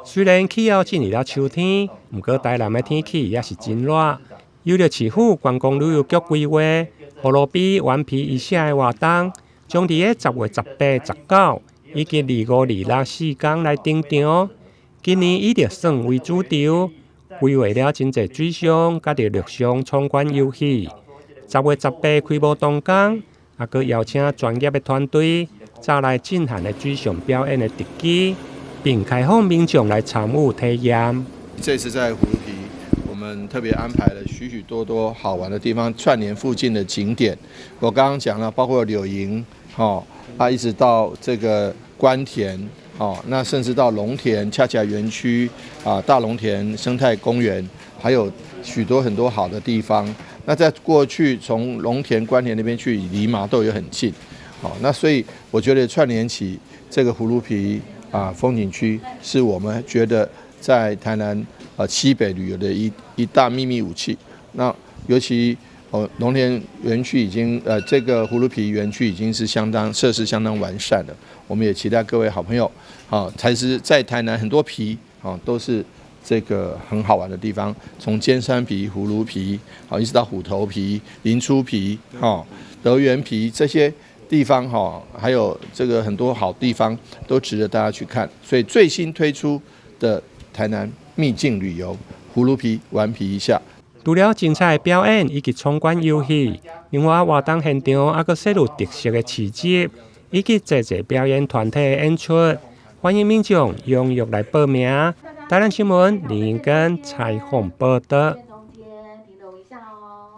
虽然气候进入了秋天，不过台南的天气也是真热。有了市府观光旅游局规划，葫芦比、顽皮以下的活动，将伫个10月18、19以及25、26 4天来登场。今年以热耍为主轴，规划了真侪水上甲着陆上闯关游戏。10月18开幕当天，也佮邀请专业的团队早来进行的水上表演的特技，并开放民众来参与体验。这次在葫芦皮，我们特别安排了许许多多好玩的地方，串联附近的景点。我刚刚讲了，包括柳营，一直到这个关田，那甚至到龙田恰恰园区大龙田生态公园，还有许多很多好的地方。那在过去从龙田、关田那边去离麻豆也很近，那所以我觉得串联起这个葫芦皮风景区，是我们觉得在台南西北旅游的一大秘密武器。那尤其龙田园区已经这个葫芦皮园区已经是设施相当完善了。我们也期待各位好朋友才是在台南很多皮都是这个很好玩的地方，从尖山皮、葫芦皮一直到虎头皮、林出皮德源皮这些地方还有这个很多好地方都值得大家去看。所以最新推出的台南秘境旅游，葫芦皮顽皮一下。除了精彩的表演以及闯关游戏，另外活动现场还佫设有特色的市集，以及侪表演团体的演出，欢迎民众踊跃来报名。台南新闻林英根采访报道。